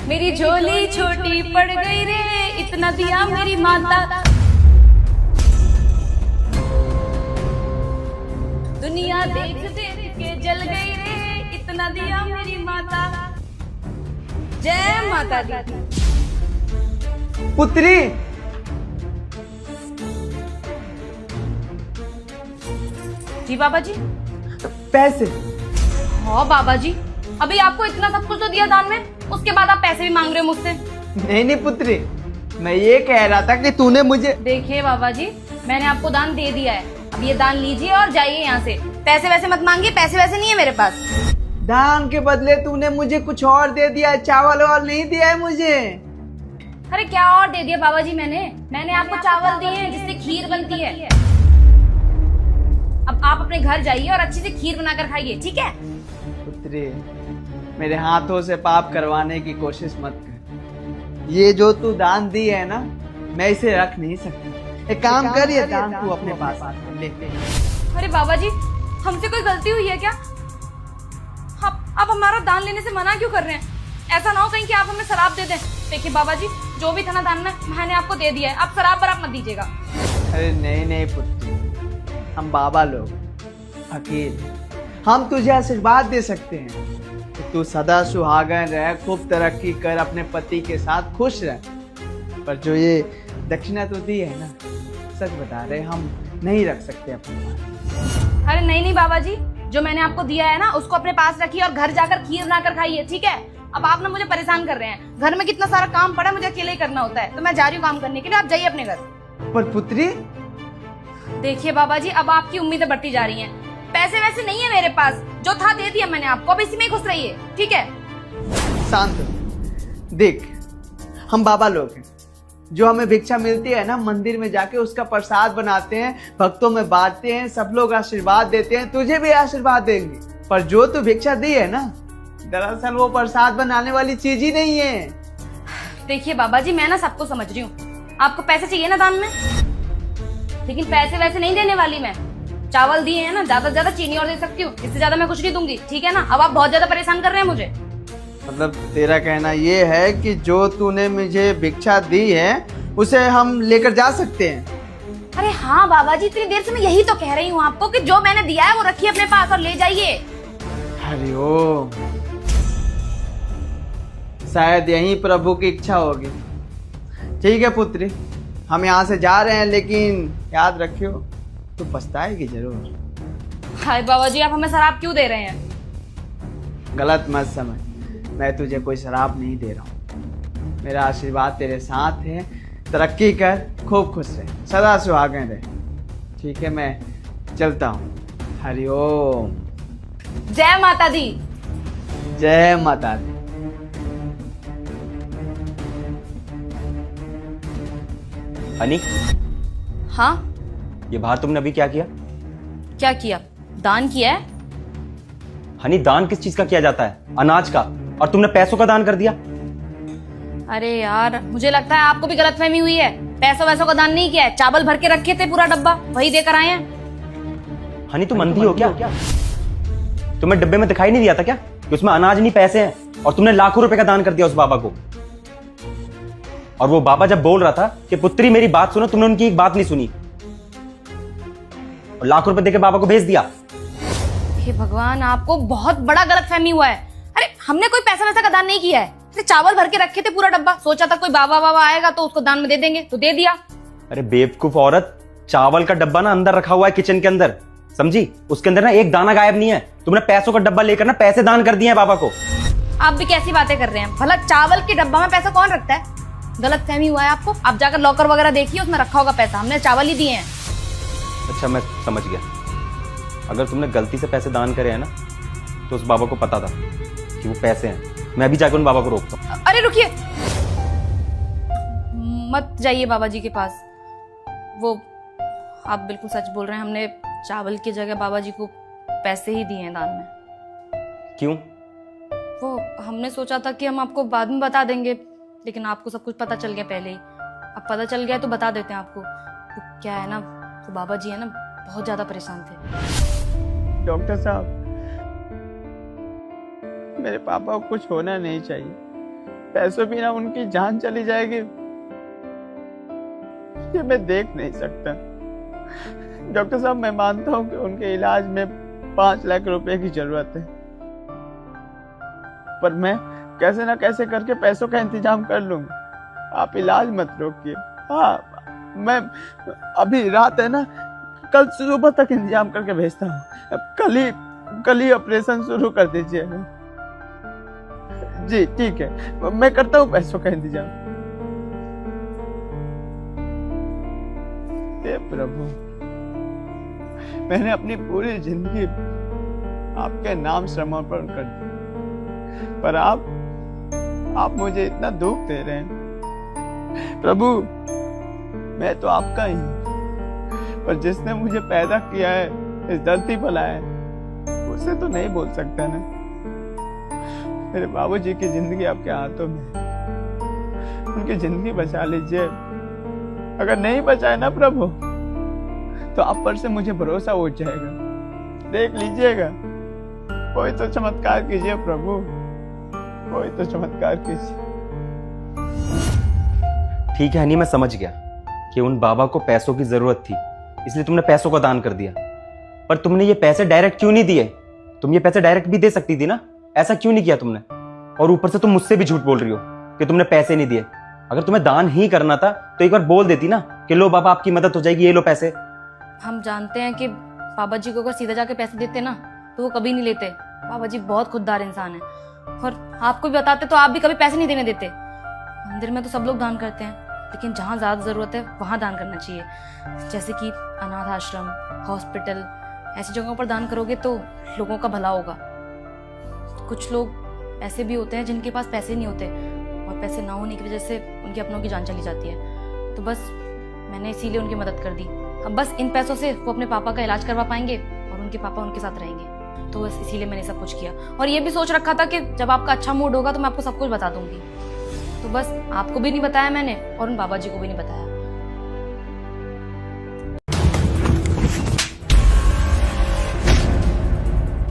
मेरी झोली छोटी पड़ गई रे, इतना दिया मेरी माता। दुनिया देख देख के जल गई रे, इतना दिया मेरी माता। जय माता दी। पुत्री, जी बाबा जी। पैसे। हाँ बाबा जी, अभी आपको इतना सब कुछ तो दिया दान में, उसके बाद आप पैसे भी मांग रहे हो मुझसे। नहीं पुत्री, मैं ये कह रहा था कि तूने मुझे। देखिए बाबा जी, मैंने आपको दान दे दिया है, अब ये दान लीजिए और जाइए यहाँ से। पैसे वैसे मत मांगिए, पैसे वैसे नहीं है मेरे पास। दान के बदले तूने मुझे कुछ और दे दिया, चावल और नहीं दिया है मुझे। अरे क्या और दे दिया बाबा जी? मैंने आपको चावल दिए हैं जिससे खीर बनती है। अब आप अपने घर जाइए और अच्छी से खीर बनाकर खाइए, ठीक है? पुत्री, मेरे हाथों से पाप करवाने की कोशिश मत कर। ये जो तू दान दी है ना, मैं इसे रख नहीं सकता। एक काम कर, ये दान तू अपने पास ले। अरे बाबा जी, हमसे कोई गलती हुई है क्या? आप हमारा दान लेने से मना क्यों कर रहे हैं? ऐसा ना हो कहीं कि आप हमें शराब दे दें। देखिए बाबा जी, जो भी था ना दान में, मैंने आपको दे दिया है, आप शराब बराब मत दीजिएगा। अरे नहीं पुत्री, हम बाबा लोग फकीर, हम तुझे आशीर्वाद दे सकते हैं कि तू सदा सुहागन रह, खूब तरक्की कर, अपने पति के साथ खुश रह। पर जो ये दक्षिणा तू दी है ना, सच बता रहे, हम नहीं रख सकते अपने पास। अरे नहीं बाबा जी, जो मैंने आपको दिया है ना, उसको अपने पास रखिए और घर जाकर खीर बनाकर खाइए, ठीक है? अब आप ना मुझे परेशान कर रहे हैं। घर में कितना सारा काम पड़ा है, मुझे अकेले ही करना होता है, तो मैं जा रही हूँ काम करने के लिए। आप जाइए अपने घर। पर पुत्री, देखिए बाबा जी, अब आपकी उम्मीदें बढ़ती जा रही हैं। पैसे वैसे नहीं है मेरे पास, जो था दे दिया मैंने आपको, अब इसी में ही खुश रहिए, ठीक है? शांत हो। देख, हम बाबा लोग हैं, जो हमें भिक्षा मिलती है ना, मंदिर में जाके उसका प्रसाद बनाते हैं, भक्तों में बांटते हैं, सब लोग आशीर्वाद देते हैं, तुझे भी आशीर्वाद देंगे। पर जो तू भिक्षा दी है ना, दरअसल वो प्रसाद बनाने वाली चीज ही नहीं है। देखिए बाबा जी, मैं ना सबको समझ रही हूँ। आपको पैसे चाहिए ना दान में, लेकिन पैसे वैसे नहीं देने वाली मैं। चावल दिए हैं ना, ज्यादा से ज्यादा चीनी और दे सकती हूँ, इससे ज्यादा मैं कुछ नहीं दूंगी, ठीक है ना? अब आप बहुत ज्यादा परेशान कर रहे हैं मुझे। मतलब तेरा कहना ये है कि जो तूने मुझे भिक्षा दी है, उसे हम लेकर जा सकते हैं? अरे हाँ बाबा जी, इतनी देर से मैं यही तो कह रही हूँ आपको कि जो मैंने दिया है वो रखिए अपने पास और ले जाइए। हरिओम, शायद यही प्रभु की इच्छा होगी। ठीक है पुत्री, हम यहाँ से जा रहे हैं, लेकिन याद रखियो, तू पछताएगी जरूर। हाय बाबा जी, आप हमें शराब क्यों दे रहे हैं? गलत मत समझ, मैं तुझे कोई शराब नहीं दे रहा हूँ। मेरा आशीर्वाद तेरे साथ है, तरक्की कर, खूब खुश रहे, सदा सुहागन रहे। ठीक है, मैं चलता हूँ। हरिओम। जय माता दी। जय माता दी। हनी, हाँ? ये बाहर तुमने अभी क्या किया? क्या किया? दान किया है। हनी, दान किस चीज का किया जाता है? अनाज का। और तुमने पैसों का दान कर दिया। अरे यार, मुझे लगता है आपको भी गलतफहमी हुई है। पैसों वैसों का दान नहीं किया है, चावल भर के रखे थे पूरा डब्बा, वही देकर आए हैं। हनी, तुम अंधी हो क्या? तुम्हें डब्बे में दिखाई नहीं दिया था क्या कि उसमें अनाज नहीं पैसे हैं? और तुमने लाखों रुपए का दान कर दिया उस बाबा को। और वो बाबा जब बोल रहा था कि पुत्री मेरी बात सुनो, तुमने उनकी एक बात नहीं सुनी और लाखों रुपए देके बाबा को भेज दिया। हे भगवान, आपको बहुत बड़ा गलतफहमी हुआ है। अरे हमने कोई पैसा वैसा का दान नहीं किया है, चावल भर के रखे थे पूरा डब्बा, सोचा था कोई बाबा बाबा आएगा तो उसको दान में दे देंगे, तो दे दिया। अरे बेवकूफ औरत, चावल का डब्बा ना अंदर रखा हुआ है किचन के अंदर, समझी? उसके अंदर ना एक दाना गायब नहीं है। तुमने पैसों का डब्बा लेकर ना पैसे दान कर दिए हैं बाबा को। आप भी कैसी बातें कर रहे हैं? भला चावल के डब्बा में पैसा कौन रखता है? गलतफहमी हुआ है आपको। आप जाकर लॉकर वगैरह देखिए, उसमें रखा होगा पैसा, हमने चावल ही दिए हैं। अच्छा, मैं समझ गया। अगर तुमने गलती से पैसे दान करे हैं ना, तो उस बाबा को पता था कि वो पैसे हैं। मैं भी जाकर उन बाबा को रोकता हूँ। अरे रुकिए, मत जाइए बाबा जी के पास। वो आप बिल्कुल सच बोल रहे हैं, हमने चावल की जगह बाबा जी को पैसे ही दिए हैं दान में। क्यों? वो हमने सोचा था कि हम आपको बाद में बता देंगे, लेकिन आपको सब कुछ पता चल गया पहले ही। अब पता चल गया तो बता देते हैं आपको। तो क्या है ना, तो बाबा जी है ना, बहुत ज्यादा परेशान थे। डॉक्टर साहब, मेरे पापा को कुछ होना नहीं चाहिए। पैसों बिना उनकी जान चली जाएगी, ये मैं देख नहीं सकता। डॉक्टर साहब, मैं मानता हूँ कि उनके इलाज में 5 लाख रुपए की जरूरत है, पर मैं कैसे ना कैसे करके पैसों का इंतजाम कर लूंगा। आप इलाज मत रोकिए। हाँ, मैं अभी रात है ना, कल सुबह तक इंतजाम करके भेजता हूँ। कल ही ऑपरेशन शुरू कर दीजिए। जी ठीक है, मैं करता हूँ पैसों का इंतजाम। हे प्रभु, मैंने अपनी पूरी जिंदगी आपके नाम समर्पण कर दी, पर आप मुझे इतना दुख दे रहे हैं। प्रभु, मैं तो आपका ही हूं, पर जिसने मुझे पैदा किया है, इस धरती पर लाया है, उसे तो नहीं बोल सकता ना। मेरे बाबूजी की जिंदगी आपके हाथों में है, उनकी जिंदगी बचा लीजिए। अगर नहीं बचाए ना प्रभु, तो आप पर से मुझे भरोसा उठ जाएगा। देख लीजिएगा, कोई तो चमत्कार कीजिए प्रभु, कोई तो चमत्कार कीजिए। ठीक है हनी, मैं समझ गया कि उन बाबा को पैसों की जरूरत थी, इसलिए तुमने पैसों का दान कर दिया। पर तुमने ये पैसे डायरेक्ट क्यों नहीं दिए? तुम ये पैसे डायरेक्ट भी दे सकती थी ना, ऐसा क्यों नहीं किया तुमने? और ऊपर से तुम मुझसे भी झूठ बोल रही हो कि तुमने पैसे नहीं दिए। अगर तुम्हें दान ही करना था तो एक बार बोल देती ना कि लो बाबा, आपकी मदद हो जाएगी, ये लो पैसे। हम जानते हैं कि बाबा जी को अगर सीधा जाके पैसे देते ना तो वो कभी नहीं लेते। बाबा जी बहुत खुददार इंसान है, और आपको भी बताते तो आप भी कभी पैसे नहीं देने देते। मंदिर में तो सब लोग दान करते हैं, लेकिन जहाँ ज्यादा जरूरत है वहां दान करना चाहिए। जैसे कि अनाथ आश्रम, हॉस्पिटल, ऐसी जगहों पर दान करोगे तो लोगों का भला होगा। कुछ लोग ऐसे भी होते हैं जिनके पास पैसे नहीं होते, और पैसे ना होने की वजह से उनके अपनों की जान चली जाती है। तो बस मैंने इसीलिए उनकी मदद कर दी। अब बस इन पैसों से वो अपने पापा का इलाज करवा पाएंगे और उनके पापा उनके साथ रहेंगे। तो बस इसीलिए मैंने सब कुछ किया, और ये भी सोच रखा था कि जब आपका अच्छा मूड होगा तो मैं आपको सब कुछ बता दूंगी। तो बस आपको भी नहीं बताया मैंने, और उन बाबा जी को भी नहीं बताया।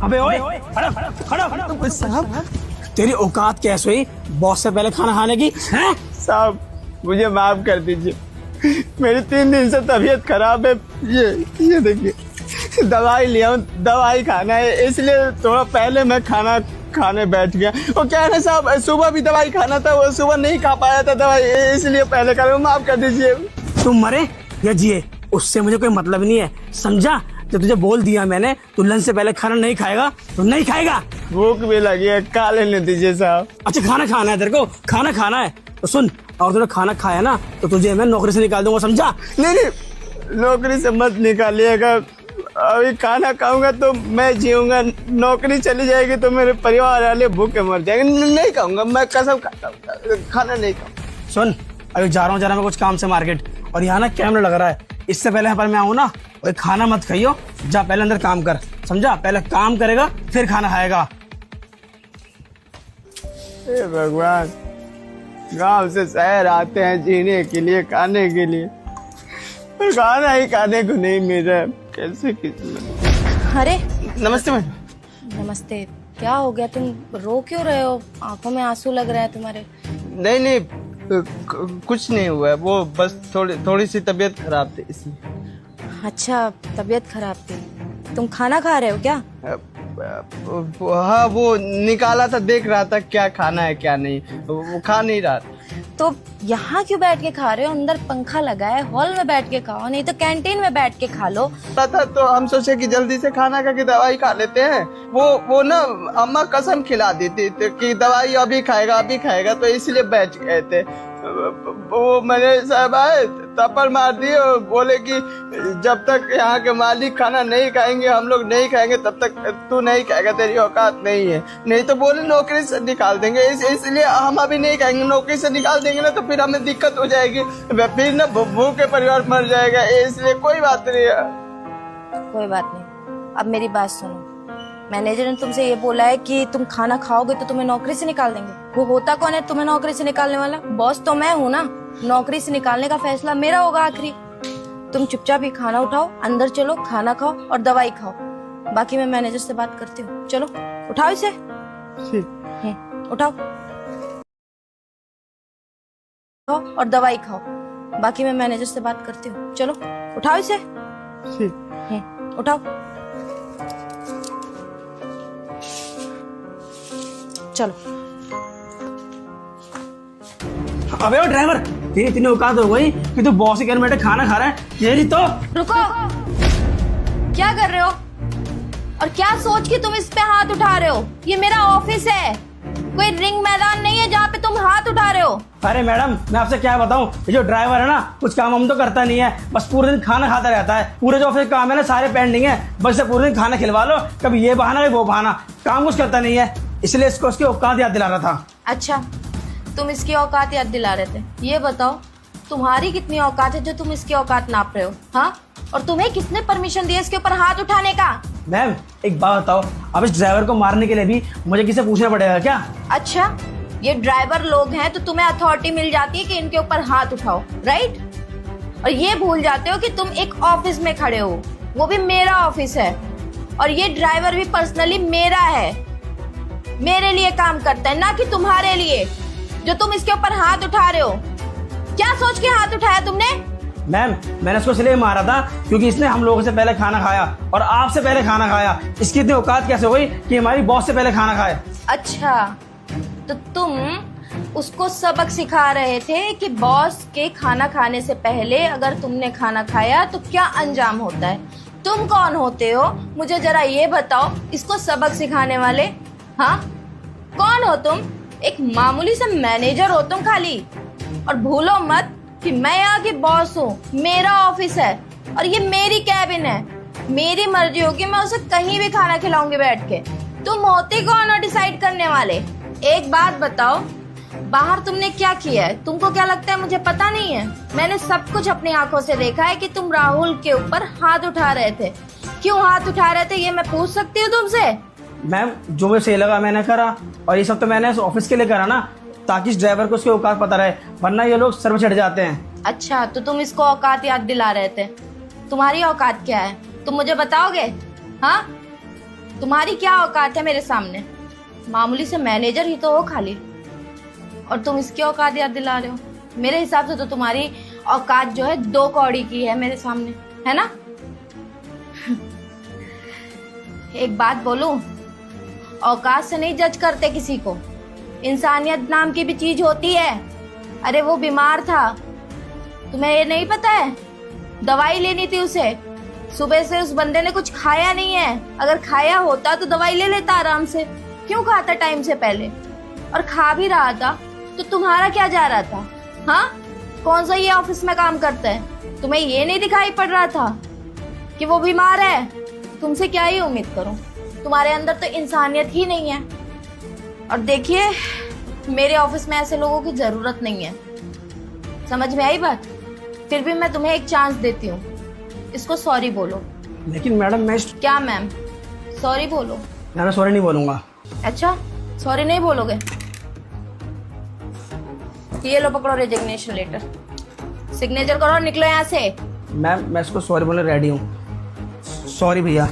अबे ओए, खड़ा साहब, तेरी औकात कैसे हुई बॉस से पहले खाना खाने की? हैं? साहब, मुझे माफ कर दीजिए, मेरी 3 दिन से तबीयत खराब है। ये देखिए, दवाई लिया हूँ, दवाई खाना है, इसलिए थोड़ा पहले मैं खाना खाने बैठ गया। वो क्या है ना साहब, सुबह भी दवाई खाना था, वो सुबह नहीं खा पाया था दवाई, इसलिए पहले खा रहा हूँ। माफ कर दीजिए। तुम मरे या जिए उससे मुझे कोई मतलब नहीं है, समझा? जब तुझे बोल दिया मैंने तू लंच से पहले खाना नहीं खाएगा तो नहीं खाएगा। भूख भी लगी है, खा लेने दीजिए साहब। अच्छा, खाना खाना है तेरे को? खाना खाना है तो सुन, और तूने खाना खाया ना तो तुझे मैं नौकरी से निकाल दूंगा, समझा? नहीं, नौकरी से मत निकालिएगा। अभी खाना खाऊंगा तो मैं जीऊंगा, नौकरी चली जाएगी तो मेरे परिवार वाले भूखे मर जाएंगे। नहीं खाऊंगा, मैं कसम खाता हूँ, खाना नहीं खाऊंगा। सुन, अभी जा रहा हूँ मैं कुछ काम से मार्केट, और यहाँ ना कैमरा लग रहा है, इससे पहले यहाँ पर मैं आऊँ ना, और खाना मत खाइयो, जा पहले अंदर काम कर, समझा? पहले काम करेगा फिर खाना खाएगा। हे भगवान, गांव से शहर आते हैं जीने के लिए, खाने के लिए, पर खाना ही खाने को नहीं मिल रहा है। कैसे किस्मत। अरे नमस्ते मैडम। नमस्ते। क्या हो गया, तुम रो क्यों रहे हो? आंखों में आंसू लग रहा है तुम्हारे। नहीं, कुछ नहीं हुआ है, वो बस थोड़ी सी तबीयत खराब थी इसलिए। अच्छा, तबीयत खराब थी। तुम खाना खा रहे हो क्या? हाँ, वो निकाला था, देख रहा था क्या खाना है क्या नहीं, वो खा नहीं रहा था। तो यहाँ क्यों बैठ के खा रहे हो? अंदर पंखा लगा है, हॉल में बैठ के खाओ, नहीं तो कैंटीन में बैठ के खा लो। था तो हम सोचे कि जल्दी से खाना खा के दवाई खा लेते हैं। वो ना अम्मा कसम खिला दी थी कि दवाई अभी खाएगा, तो इसलिए बैठ गए थे। वो मैंने साहब आए थप्पड़ मार दिए और बोले कि जब तक यहाँ के मालिक खाना नहीं खाएंगे, हम लोग नहीं खाएंगे, तब तक तू नहीं खाएगा, तेरी औकात नहीं है। नहीं तो बोले नौकरी से निकाल देंगे, इसलिए हम अभी नहीं खाएंगे। नौकरी से निकाल देंगे ना तो फिर हमें दिक्कत हो जाएगी, फिर ना भूखे परिवार मर जाएगा, इसलिए कोई बात नहीं है। कोई बात नहीं। अब मेरी बात सुनो, मैनेजर ने तुमसे ये बोला है कि तुम खाना खाओगे तो तुम्हें नौकरी से निकाल देंगे। वो होता कौन है तुम्हें नौकरी से निकालने वाला? बॉस तो मैं हूँ ना, नौकरी से निकालने का फैसला मेरा होगा आखिरी। तुम चुपचाप ही खाना उठाओ, अंदर चलो, खाना खाओ और दवाई खाओ। बाकी मैं मैनेजर से बात करती हूँ। चलो उठाओ इसे, उठाओ। खाओ और दवाई खाओ, बाकी मैं मैनेजर से बात करती हूँ। चलो उठाओ इसे। उठाओ। चलो। अबे ओ ड्राइवर, तेरी इतनी औकात हो गई कि तू बॉस के घर में बैठे खाना खा रहा है? ये नहीं तो रुको, क्या कर रहे हो और क्या सोच के तुम इस पे हाथ उठा रहे हो? ये मेरा ऑफिस है, कोई रिंग मैदान नहीं है जहाँ पे तुम हाथ उठा रहे हो। अरे मैडम, मैं आपसे क्या बताऊं, ये जो ड्राइवर है ना कुछ काम हम तो करता नहीं है, बस पूरे दिन खाना खाता रहता है। पूरे जो ऑफिस काम है ना सारे पेंडिंग है, बस इसे पूरे दिन खाना खिलवा लो, कभी ये बहाना कभी वो बहाना, काम कुछ करता नहीं है, इसलिए इसको उसकी औकात याद दिला रहा था। अच्छा, तुम इसकी औकात याद दिला रहे थे। ये बताओ तुम्हारी कितनी औकात है जो तुम इसकी औकात नाप रहे हो? हाँ, और तुम्हें किसने परमिशन दी इसके ऊपर हाथ उठाने का? मैम एक बात बताओ, अब इस ड्राइवर को मारने के लिए भी मुझे किसी पूछना पड़ेगा क्या? अच्छा, ये ड्राइवर लोग हैं तो तुम्हें अथॉरिटी मिल जाती है कि इनके ऊपर हाथ उठाओ, राइट? और ये भूल जाते हो कि तुम एक ऑफिस में खड़े हो, वो भी मेरा ऑफिस है, और ये ड्राइवर भी पर्सनली मेरा है, मेरे लिए काम करता है, ना कि तुम्हारे लिए जो तुम इसके ऊपर हाथ उठा रहे हो। क्या सोच के हाथ उठाया तुमने? मैम मैंने इसको इसलिए मारा था क्योंकि इसने हम लोगों से पहले खाना खाया और आपसे पहले खाना खाया। इसकी इतनी औकात कैसे हो गई कि हमारी बॉस से पहले खाना खाए? अच्छा, तो तुम उसको सबक सिखा रहे थे कि बॉस के खाना खाने से पहले अगर तुमने खाना खाया तो क्या अंजाम होता है। तुम कौन होते हो मुझे जरा ये बताओ, इसको सबक सिखाने वाले? हाँ, कौन हो तुम? एक मामूली सा मैनेजर हो तुम खाली। और भूलो मत कि मैं यहाँ की बॉस हूँ, मेरा ऑफिस है और ये मेरी कैबिन है, मेरी मर्जी होगी, मैं उसे कहीं भी खाना खिलाऊंगी बैठ के। तुम होते कौन हो डिसाइड करने वाले? एक बात बताओ, बाहर तुमने क्या किया है? तुमको क्या लगता है मुझे पता नहीं है? मैंने सब कुछ अपनी आंखों से देखा है कि तुम राहुल के ऊपर हाथ उठा रहे थे। क्यों हाथ उठा रहे थे ये मैं पूछ सकती हूँ तुमसे? मैम जो मुझे सही लगा मैंने करा, और ये सब तो मैंने इस ऑफिस के लिए करा ना, ताकि इस ड्राइवर को उसकी औकात पता रहे, वरना ये लोग सर पे चढ़ जाते हैं। अच्छा, तो तुम इसको औकात याद दिला रहे थे। तुम्हारी औकात क्या है तुम मुझे बताओगे? हाँ, तुम्हारी क्या औकात है मेरे सामने? मामूली से मैनेजर ही तो हो खाली, और तुम इसकी औकात याद दिला रहे हो। मेरे हिसाब से तो तुम्हारी औकात जो है 2 कौड़ी की है मेरे सामने, है ना? एक बात बोलूं, औकात से नहीं जज करते किसी को, इंसानियत नाम की भी चीज होती है। अरे वो बीमार था, तुम्हें ये नहीं पता है? दवाई लेनी थी उसे, सुबह से उस बंदे ने कुछ खाया नहीं है। अगर खाया होता तो दवाई ले लेता आराम से, क्यों खाता टाइम से पहले? और खा भी रहा था तो तुम्हारा क्या जा रहा था? हाँ, कौन सा ये ऑफिस में काम करता है? तुम्हें ये नहीं दिखाई पड़ रहा था कि वो बीमार है? तुमसे क्या ही उम्मीद करूं, तुम्हारे अंदर तो इंसानियत ही नहीं है। और देखिए, मेरे ऑफिस में ऐसे लोगों की जरूरत नहीं है, समझ में आई बात? फिर भी मैं तुम्हें एक चांस देती हूँ, इसको सॉरी बोलो। लेकिन मैडम मैं क्या मैम? सॉरी बोलो। मैं सॉरी नहीं बोलूंगा। अच्छा, सॉरी नहीं बोलोगे? ये लो पकड़ो रेजिग्नेशन लेटर, सिग्नेचर करो और निकलो यहाँ से। मैम मैं इसको सॉरी बोलने रेडी हूँ। सॉरी भैया।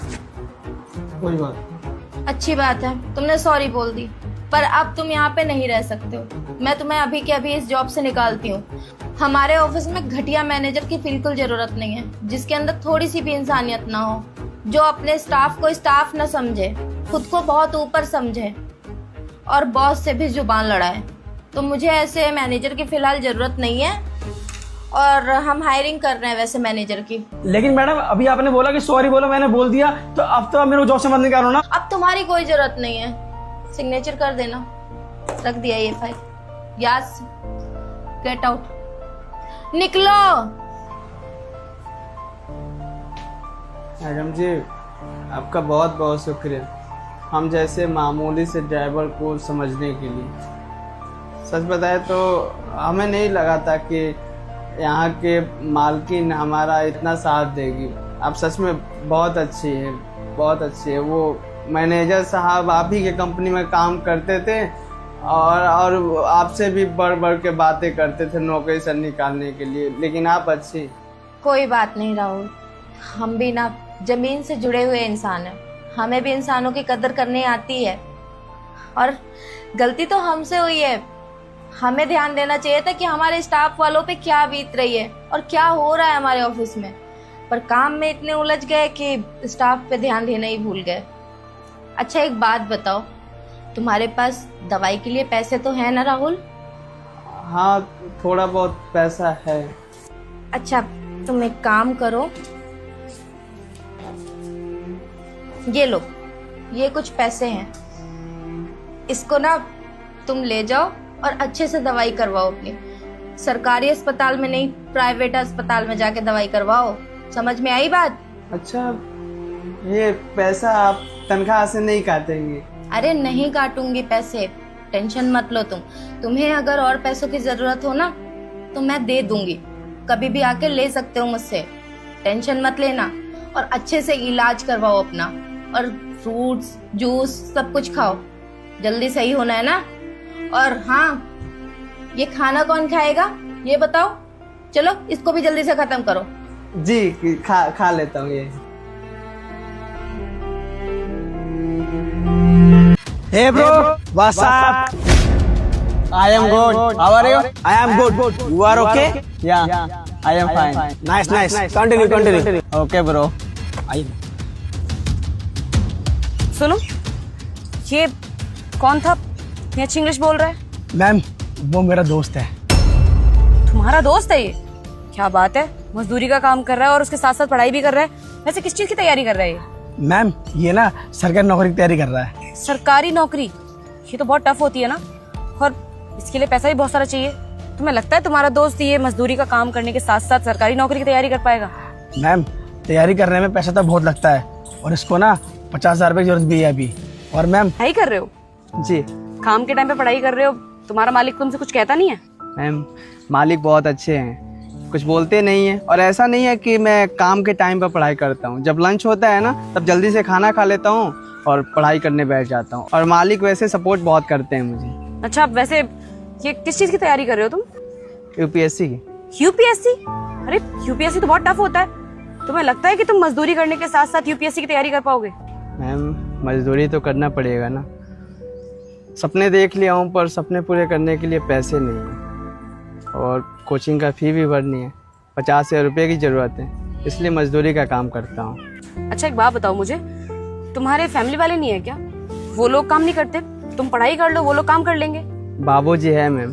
कोई बात। अच्छी बात है, तुमने सॉरी बोल दी, पर अब तुम यहाँ पे नहीं रह सकते हो। मैं तुम्हें अभी के अभी इस जॉब से निकालती हूँ। हमारे ऑफिस में घटिया मैनेजर की बिल्कुल जरूरत नहीं है, जिसके अंदर थोड़ी सी भी इंसानियत ना हो, जो अपने स्टाफ को स्टाफ न समझे, खुद को बहुत ऊपर समझे और बॉस से भी जुबान लड़ाए। तो मुझे ऐसे मैनेजर की फिलहाल जरूरत नहीं है, और हम हायरिंग कर रहे हैं वैसे मैनेजर की। लेकिन मैडम अभी आपने बोला कि सॉरी बोलो, मैंने बोल दिया, तो अब तो आप मेरे को जॉब से मत निकालो ना। अब तुम्हारी कोई जरूरत नहीं है, सिग्नेचर कर देना। रख दिया ये फाइल, याद से। गेट आउट, निकलो। मैडम जी, आपका बहुत बहुत शुक्रिया हम जैसे मामूली से ड्राइवर को समझने के लिए। सच बताए तो हमें नहीं लगा था कि यहाँ के मालकिन हमारा इतना साथ देगी। आप सच में बहुत अच्छी है, बहुत अच्छी है। वो मैनेजर साहब आप ही के कंपनी में काम करते थे और आपसे भी बढ़ बढ़ के बातें करते थे नौकरी से निकालने के लिए, लेकिन आप अच्छी। कोई बात नहीं राहुल, हम भी ना जमीन से जुड़े हुए इंसान हैं, हमें भी इंसानों की कदर करनी आती है। और गलती तो हमसे हुई है, हमें ध्यान देना चाहिए था कि हमारे स्टाफ वालों पे क्या बीत रही है और क्या हो रहा है हमारे ऑफिस में, पर काम में इतने उलझ गए कि स्टाफ पे ध्यान देना ही भूल गए। अच्छा एक बात बताओ, तुम्हारे पास दवाई के लिए पैसे तो है ना राहुल? हाँ, थोड़ा बहुत पैसा है। अच्छा तुम एक काम करो, ये लो, ये कुछ पैसे हैं, इसको ना तुम ले जाओ और अच्छे से दवाई करवाओ अपनी। सरकारी अस्पताल में नहीं, प्राइवेट अस्पताल में जाके दवाई करवाओ। समझ में आई बात? अच्छा, ये पैसा आप तनख्वाह से नहीं काटेंगे? अरे नहीं काटूंगी पैसे, टेंशन मत लो तुम। तुम्हें अगर और पैसों की जरूरत हो ना तो मैं दे दूंगी, कभी भी आके ले सकते हो मुझसे, टेंशन मत लेना। और अच्छे से इलाज करवाओ अपना, और फ्रूट्स जूस सब कुछ खाओ, जल्दी सही होना है ना। और हाँ, ये खाना कौन खाएगा ये बताओ? चलो इसको भी जल्दी से खत्म करो। जी, खा लेता हूँ ये। Hey bro, what's up? I am good. How are you? I am good. You are okay? Yeah, I am fine. Nice. Continue. Okay, bro. सुनो, ये कौन था ये अच्छी इंग्लिश बोल रहा है? मैम, वो मेरा दोस्त है। तुम्हारा दोस्त है ये? क्या बात है, मजदूरी का काम कर रहा है और उसके साथ साथ पढ़ाई भी कर रहा है। वैसे किस चीज की तैयारी कर रहा है ये? मैम, ये ना सरकारी नौकरी की तैयारी कर रहा है। सरकारी नौकरी? ये तो बहुत टफ होती है ना, और इसके लिए पैसा भी बहुत सारा चाहिए। तुम्हें लगता है तुम्हारा दोस्त ये मजदूरी का काम करने के साथ साथ सरकारी नौकरी की तैयारी कर पाएगा? मैम, तैयारी करने में पैसा तो बहुत लगता है, और इसको ना 50,000 रुपए की जरूरत भी है अभी। और मैम, पढ़ाई कर रहे हो? जी काम के टाइम पे पढ़ाई कर रहे हो, तुम्हारा मालिक तुमसे कुछ कहता नहीं है? मैम, मालिक बहुत अच्छे हैं, कुछ बोलते नहीं है। और ऐसा नहीं है कि मैं काम के टाइम पर पढ़ाई करता हूँ, जब लंच होता है ना तब जल्दी से खाना खा लेता हूँ और पढ़ाई करने बैठ जाता हूँ। और मालिक वैसे सपोर्ट बहुत करते हैं मुझे। अच्छा, वैसे ये किस चीज की तैयारी कर रहे हो तुम? यूपीएससी की। यूपीएससी? अरे यूपीएससी तो बहुत टफ होता है। तुम्हें लगता है कि तुम मजदूरी करने के साथ साथ यूपीएससी की तैयारी कर पाओगे? मैम, मजदूरी तो करना पड़ेगा ना, सपने देख लिया हूँ पर सपने पूरे करने के लिए पैसे नहीं है, और कोचिंग का फी भी भरनी है, 50,000 रुपये की ज़रूरत है, इसलिए मजदूरी का काम करता हूँ। अच्छा एक बात बताओ मुझे, तुम्हारे फैमिली वाले नहीं है क्या? वो लोग काम नहीं करते? तुम पढ़ाई कर लो, वो लोग काम कर लेंगे। बाबूजी है मैम,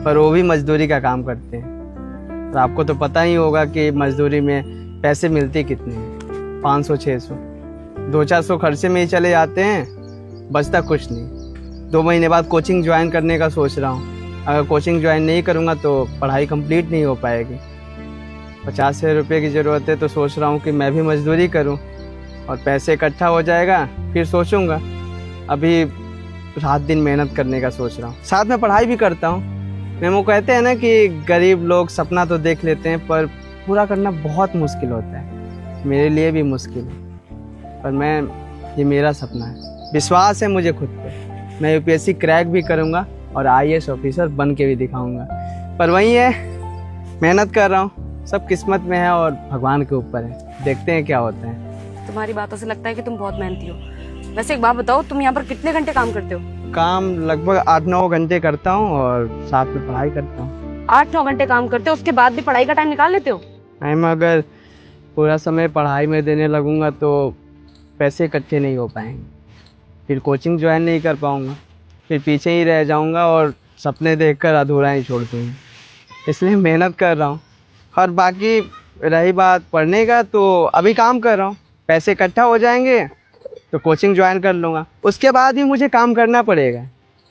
पर वो भी मजदूरी का काम करते हैं। और आपको तो पता ही होगा कि मजदूरी में पैसे मिलते कितने हैं, 500-600, 200-400 खर्चे में ही चले जाते हैं, बचता कुछ नहीं। 2 महीने बाद कोचिंग ज्वाइन करने का सोच रहा हूँ, अगर कोचिंग ज्वाइन नहीं करूँगा तो पढ़ाई कंप्लीट नहीं हो पाएगी। 50,000 रुपये की ज़रूरत है, तो सोच रहा हूँ कि मैं भी मजदूरी करूँ और पैसे इकट्ठा हो जाएगा फिर सोचूंगा। अभी रात दिन मेहनत करने का सोच रहा हूँ, साथ में पढ़ाई भी करता हूँ। मैं वो कहते हैं ना कि गरीब लोग सपना तो देख लेते हैं पर पूरा करना बहुत मुश्किल होता है, मेरे लिए भी मुश्किल है, पर ये मेरा सपना है, विश्वास है मुझे खुद पे। मैं यूपीएससी क्रैक भी करूँगा और आईएएस ऑफिसर बन के भी दिखाऊंगा। पर वही है, मेहनत कर रहा हूँ, सब किस्मत में है और भगवान के ऊपर है, देखते हैं क्या होता है। तुम्हारी बातों से लगता है कि तुम बहुत मेहनती हो। वैसे एक बात बताओ, तुम यहाँ पर कितने घंटे काम करते हो? काम लगभग 8-9 घंटे करता हूँ और साथ में पढ़ाई करता हूँ। 8-9 घंटे काम करते हो, उसके बाद भी पढ़ाई का टाइम निकाल लेते हो? मैम, अगर पूरा समय पढ़ाई में देने लगूंगा तो पैसे इकट्ठे नहीं हो पाएंगे, फिर कोचिंग ज्वाइन नहीं कर पाऊंगा, फिर पीछे ही रह जाऊंगा और सपने देखकर अधूरा ही छोड़ दूँगा। इसलिए मेहनत कर रहा हूँ। और बाकी रही बात पढ़ने का, तो अभी काम कर रहा हूँ, पैसे इकट्ठा हो जाएंगे तो कोचिंग ज्वाइन कर लूँगा। उसके बाद भी मुझे काम करना पड़ेगा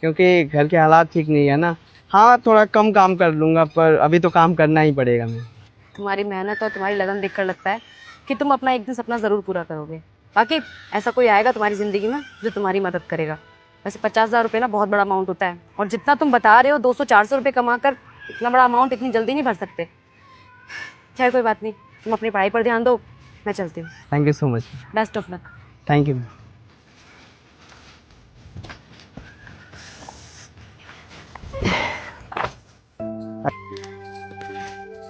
क्योंकि घर के हालात ठीक नहीं है ना। हाँ, थोड़ा कम काम कर लूँगा पर अभी तो काम करना ही पड़ेगा। मैं तुम्हारी मेहनत और तुम्हारी लगन देखकर लगता है कि तुम अपना एक दिन सपना ज़रूर पूरा करोगे। बाकी ऐसा कोई आएगा तुम्हारी ज़िंदगी में जो तुम्हारी मदद करेगा। वैसे 50,000 रुपये ना बहुत बड़ा अमाउंट होता है, और जितना तुम बता रहे हो 200-400 रुपये कमा कर इतना बड़ा अमाउंट इतनी जल्दी नहीं भर सकते। चाहे कोई बात नहीं, तुम अपनी पढ़ाई पर ध्यान दो, मैं चलती हूँ। Thank you so much. Best of luck. Thank you.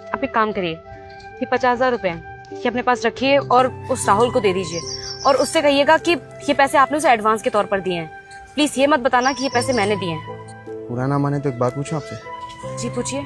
आप एक काम करिए, ये 50,000 रुपये ये अपने पास रखिए और उस राहुल को दे दीजिए, और उससे कहिएगा कि ये पैसे आपने उसे एडवांस के तौर पर दिए हैं। प्लीज़ ये मत बताना कि ये पैसे मैंने दिए हैं। बुरा ना माने तो एक बात पूछूं आपसे? जी पूछिए।